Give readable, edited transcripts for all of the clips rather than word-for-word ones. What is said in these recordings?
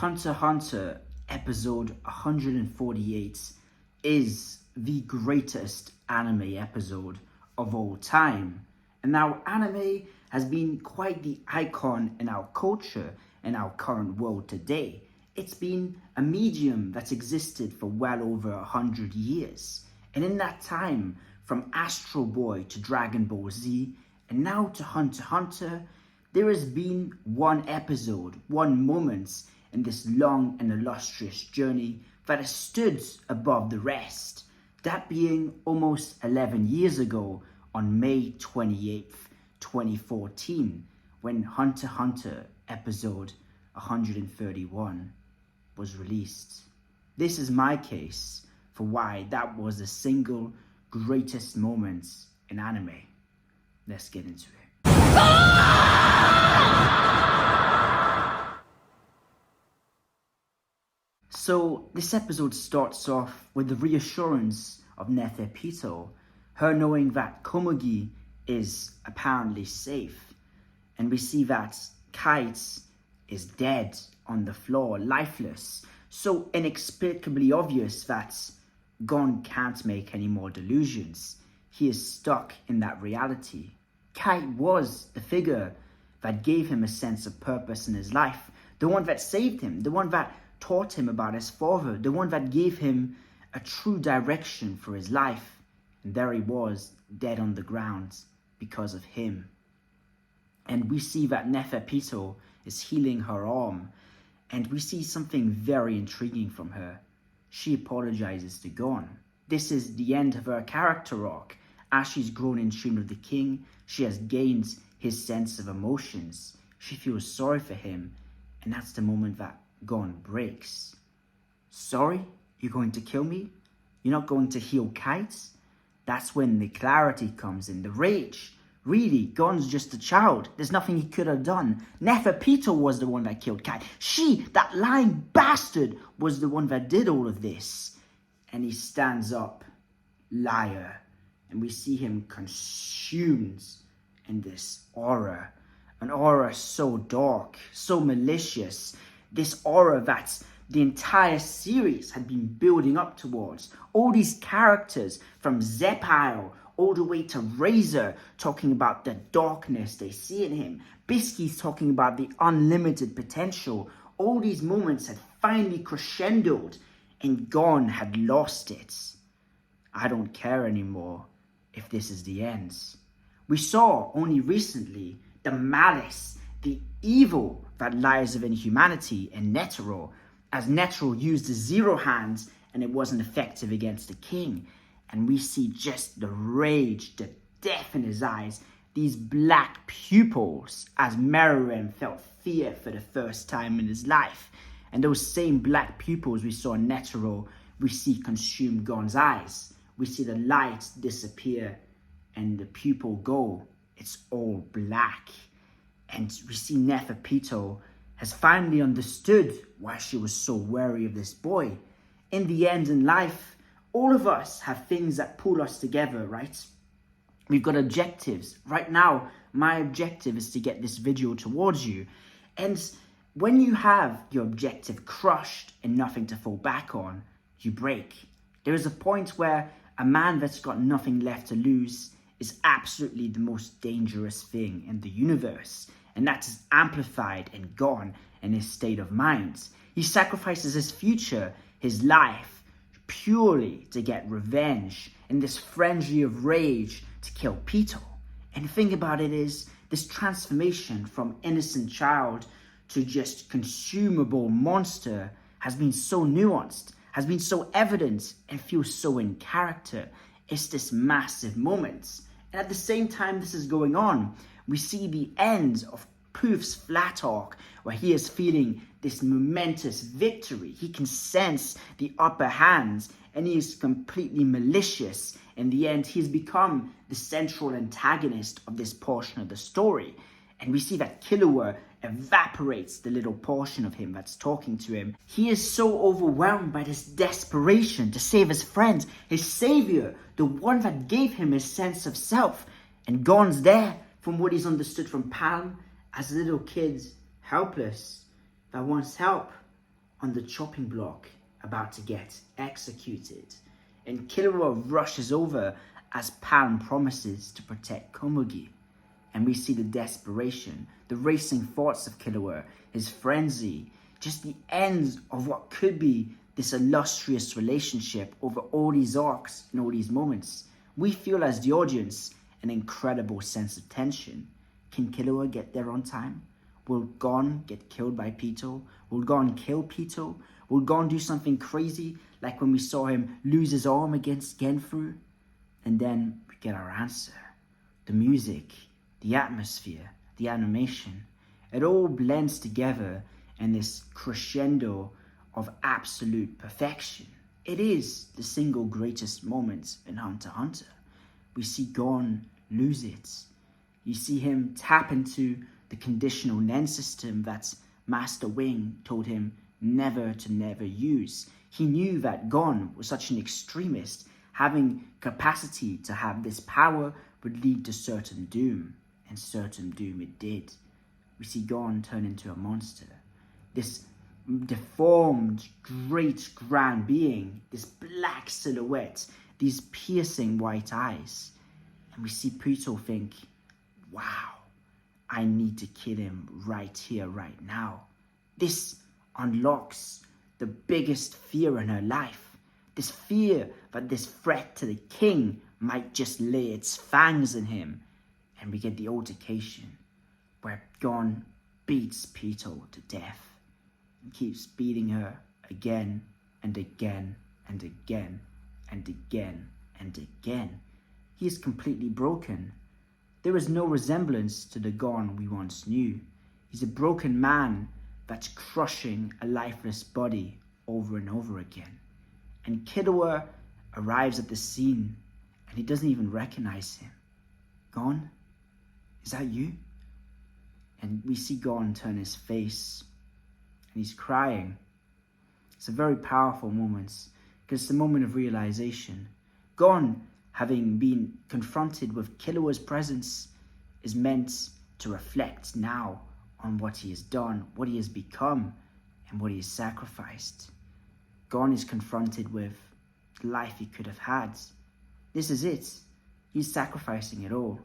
Hunter x Hunter episode 148 is the greatest anime episode of all time. And now anime has been quite the icon in our culture and our current world today. It's been a medium that's existed for well over 100 years. And in that time, from Astro Boy to Dragon Ball Z, and now to Hunter x Hunter, there has been one episode, one moment in this long and illustrious journey that has stood above the rest. That being almost 11 years ago on May 28th, 2014, when Hunter x Hunter episode 131 was released. This is my case for why that was the single greatest moment in anime. Let's get into it. So this episode starts off with the reassurance of Neferpito, her knowing that Komugi is apparently safe. And we see that Kite is dead on the floor, lifeless. So inexplicably obvious that Gon can't make any more delusions. He is stuck in that reality. Kite was the figure that gave him a sense of purpose in his life. The one that saved him, the one that taught him about his father, the one that gave him a true direction for his life. And there he was, dead on the ground because of him. And we see that Neferpito is healing her arm, and we see something very intriguing from her. She apologizes to Gon. This is the end of her character arc. As she's grown in tune with the king, she has gained his sense of emotions. She feels sorry for him, and that's the moment that Gon breaks. Sorry? You're going to kill me? You're not going to heal Kite? That's when the clarity comes in, the rage. Really, Gon's just a child. There's nothing he could have done. Neferpito was the one that killed Kite. She, that lying bastard, was the one that did all of this. And he stands up, liar. And we see him consumed in this aura. An aura so dark, so malicious. This aura that the entire series had been building up towards. All these characters, from Zepile all the way to Razor, talking about the darkness they see in him. Bisky's talking about the unlimited potential. All these moments had finally crescendoed, and Gon had lost it. I don't care anymore if this is the end. We saw only recently the malice, the evil that lies within humanity in Netero, as Netero used the Zero Hands and it wasn't effective against the king. And we see just the rage, the death in his eyes, these black pupils, as Meruem felt fear for the first time in his life. And those same black pupils we saw in Netero, we see consume Gon's eyes. We see the light disappear and the pupil go. It's all black. And we see Neferpito has finally understood why she was so wary of this boy. In the end, in life, all of us have things that pull us together, right? We've got objectives. Right now, my objective is to get this video towards you. And when you have your objective crushed and nothing to fall back on, you break. There is a point where a man that's got nothing left to lose is absolutely the most dangerous thing in the universe. And that is amplified and Gon in his state of mind. He sacrifices his future, his life, purely to get revenge in this frenzy of rage to kill Pito. And the thing about it is, this transformation from innocent child to just consumable monster has been so nuanced, has been so evident, and feels so in character. It's this massive moment. And at the same time this is going on, we see the end of Poof's flat arc, where he is feeling this momentous victory. He can sense the upper hand, and he is completely malicious. In the end, he's become the central antagonist of this portion of the story. And we see that Killua evaporates the little portion of him that's talking to him. He is so overwhelmed by this desperation to save his friend, his savior, the one that gave him his sense of self. And Gon's there, from what he's understood from Palm, as a little kid, helpless, that wants help. on the chopping block, about to get executed. And Killua rushes over as Pan promises to protect Komugi. And we see the desperation, the racing thoughts of Killua, his frenzy, just the end of what could be this illustrious relationship over all these arcs and all these moments. We feel as the audience an incredible sense of tension. Can Killua get there on time? Will Gon get killed by Pitou? Will Gon kill Pitou? Will Gon do something crazy like when we saw him lose his arm against Genfu? And then we get our answer. The music, the atmosphere, the animation, it all blends together in this crescendo of absolute perfection. It is the single greatest moment in Hunter x Hunter. We see Gon lose it. You see him tap into the conditional Nen system that Master Wing told him never to use. He knew that Gon was such an extremist, having capacity to have this power would lead to certain doom, and certain doom it did. We see Gon turn into a monster. This deformed, great grand being, this black silhouette, these piercing white eyes. And we see Pitou think, wow, I need to kill him right here, right now. This unlocks the biggest fear in her life. This fear that this threat to the king might just lay its fangs in him. And we get the altercation where Gon beats Pitou to death and keeps beating her again and again and again and again and again. He is completely broken. There is no resemblance to the Gon we once knew. He's a broken man that's crushing a lifeless body over and over again. And Killua arrives at the scene and he doesn't even recognize him. Gon? Is that you? And we see Gon turn his face and he's crying. It's a very powerful moment because it's a moment of realization. Gon, having been confronted with Killua's presence, is meant to reflect now on what he has done, what he has become, and what he has sacrificed. Gon is confronted with the life he could have had. This is it. He's sacrificing it all.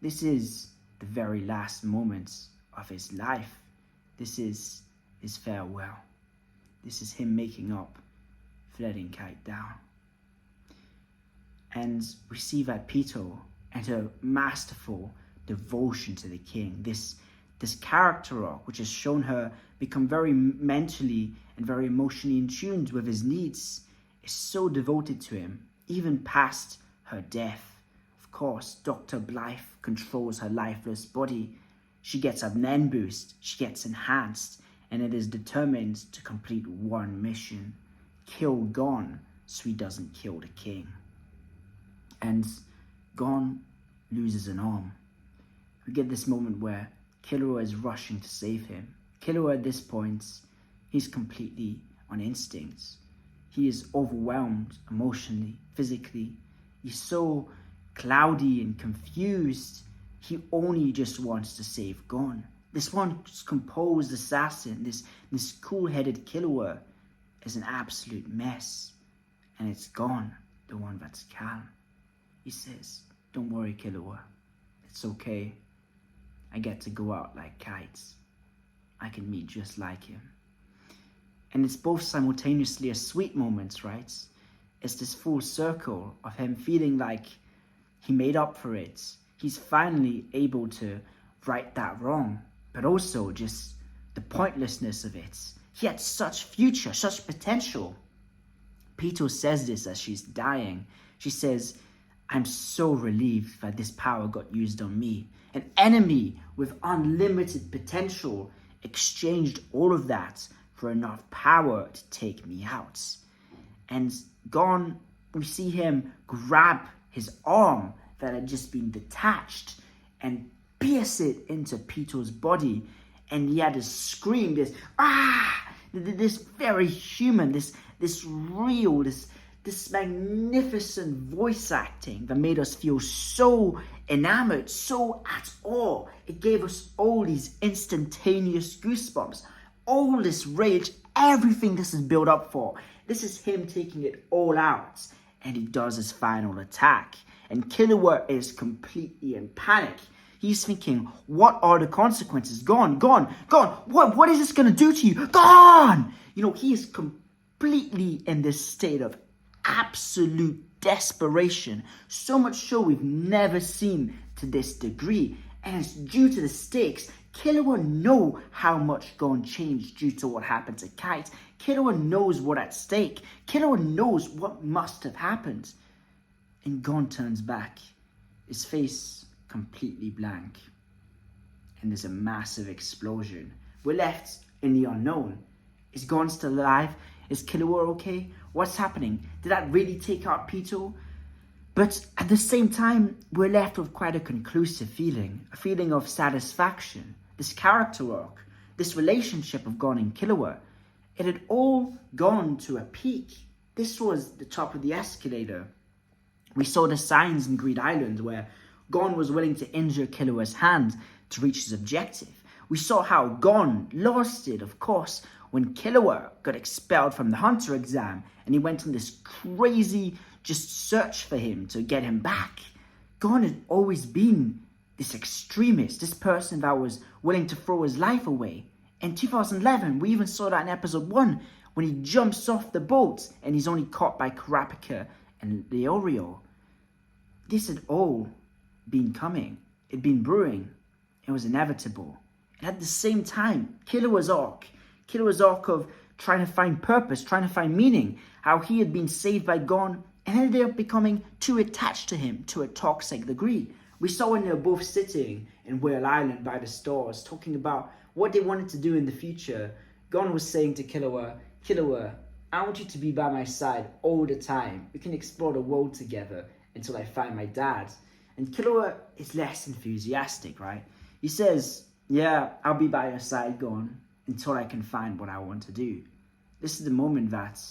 This is the very last moments of his life. This is his farewell. This is him making up for letting Kite down. And we see that Pitou and her masterful devotion to the king, this character arc which has shown her become very mentally and very emotionally in tune with his needs, is so devoted to him, even past her death. Of course, Dr. Blythe controls her lifeless body. She gets a Nen boost, she gets enhanced, and it is determined to complete one mission: kill Gon so he doesn't kill the king. And Gon loses an arm. We get this moment where Killua is rushing to save him. Killua at this point, he's completely on instinct. He is overwhelmed emotionally, physically. He's so cloudy and confused. He only just wants to save Gon. This once composed assassin, this cool-headed Killua, is an absolute mess. And it's Gon, the one that's calm. He says, "Don't worry, Killua. It's okay. I get to go out like kites. I can meet just like him." And it's both simultaneously a sweet moment, right? It's this full circle of him feeling like he made up for it. He's finally able to right that wrong, but also just the pointlessness of it. He had such future, such potential. Pitou says this as she's dying. She says, "I'm so relieved that this power got used on me. An enemy with unlimited potential exchanged all of that for enough power to take me out." And Gon, we see him grab his arm that had just been detached and pierce it into Pitou's body. And he had to scream this very human, this real, this magnificent voice acting that made us feel so enamored, so at awe. It gave us all these instantaneous goosebumps, all this rage, everything this is built up for. This is him taking it all out. And he does his final attack. And Killua is completely in panic. He's thinking, what are the consequences? Gone. What is this going to do to you? Gone! He is completely in this state of absolute desperation. So much so we've never seen to this degree. And it's due to the stakes. Killua knows how much Gon changed due to what happened to Kite. Killua knows what's at stake. Killua knows what must have happened. And Gon turns back, his face completely blank. And there's a massive explosion. We're left in the unknown. Is Gon still alive? Is Killua okay? What's happening? Did that really take out Pitou? But at the same time, we're left with quite a conclusive feeling. A feeling of satisfaction. This character arc, this relationship of Gon and Killua, it had all gone to a peak. This was the top of the escalator. We saw the signs in Greed Island where Gon was willing to injure Killua's hand to reach his objective. We saw how Gon lost it, of course, when Killua got expelled from the Hunter exam and he went on this crazy just search for him to get him back. Gon had always been this extremist, this person that was willing to throw his life away. In 2011, we even saw that in episode 1 when he jumps off the boat and he's only caught by Kurapika and Leorio. This had all been coming. It'd been brewing. It was inevitable. And at the same time, Killua's arc of trying to find purpose, trying to find meaning, how he had been saved by Gon and ended up becoming too attached to him to a toxic degree. We saw when they were both sitting in Whale Island by the stars, talking about what they wanted to do in the future. Gon was saying to Killua, I want you to be by my side all the time. We can explore the world together until I find my dad. And Killua is less enthusiastic, right? He says, yeah, I'll be by your side, Gon, until I can find what I want to do. This is the moment that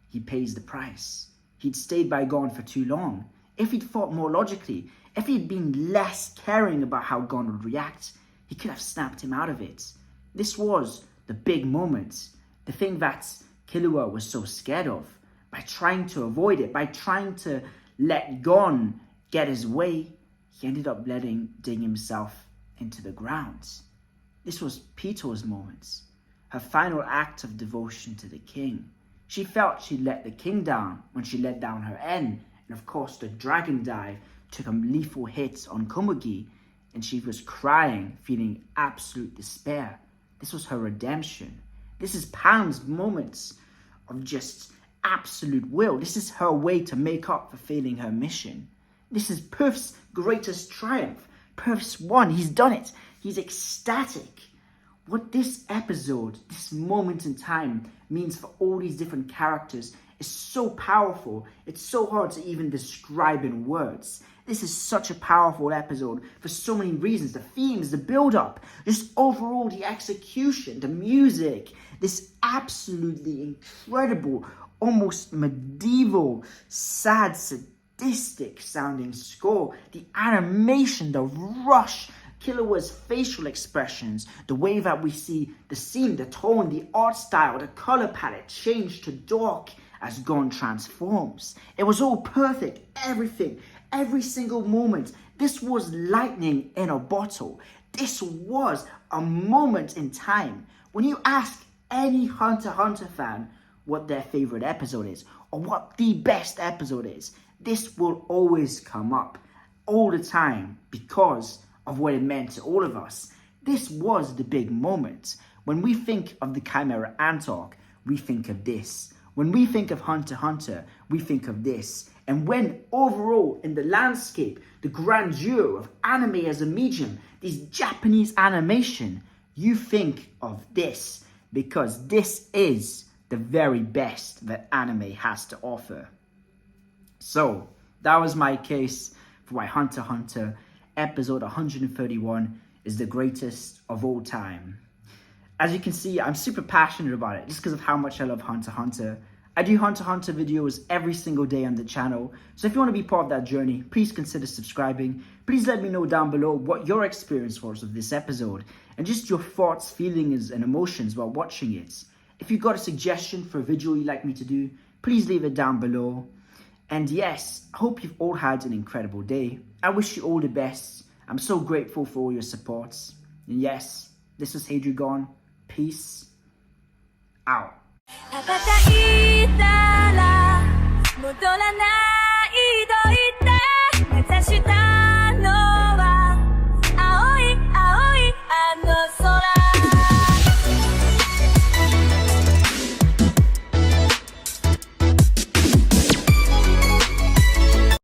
he pays the price. He'd stayed by Gon for too long. If he'd thought more logically, if he'd been less caring about how Gon would react, he could have snapped him out of it. This was the big moment, the thing that Killua was so scared of. By trying to avoid it, by trying to let Gon get his way, he ended up letting dig himself into the ground. This was Pitou's moment, her final act of devotion to the king. She felt she'd let the king down when she let down her N, and of course the dragon dive took a lethal hit on Komugi, and she was crying, feeling absolute despair. This was her redemption. This is Pam's moments of just absolute will. This is her way to make up for failing her mission. This is Puff's greatest triumph. Puff's won. He's done it. He's ecstatic. What this episode, this moment in time, means for all these different characters is so powerful. It's so hard to even describe in words. This is such a powerful episode for so many reasons. The themes, the build-up, just overall the execution, the music, this absolutely incredible, almost medieval, sad, sadistic sounding score, the animation, the rush, Killua's facial expressions, the way that we see the scene, the tone, the art style, the color palette change to dark as Gon transforms. It was all perfect, everything, every single moment. This was lightning in a bottle. This was a moment in time. When you ask any Hunter x Hunter fan what their favorite episode is, or what the best episode is, this will always come up all the time because of what it meant to all of us. This was the big moment. When we think of the Chimera Ant arc, we think of this. When we think of Hunter x Hunter, we think of this. And when overall in the landscape, the grandeur of anime as a medium, this Japanese animation, you think of this, because this is the very best that anime has to offer. So that was my case for why Hunter x Hunter episode 131 is the greatest of all time. As you can see, I'm super passionate about it just because of how much I love Hunter x Hunter. I do Hunter x Hunter videos every single day on the channel, so if you want to be part of that journey, please consider subscribing. Please let me know down below what your experience was of this episode and just your thoughts, feelings and emotions while watching it. If you've got a suggestion for a video you'd like me to do, please leave it down below. And yes, I hope you've all had an incredible day. I wish you all the best. I'm so grateful for all your supports. And yes, this was Hadrigon. Peace out.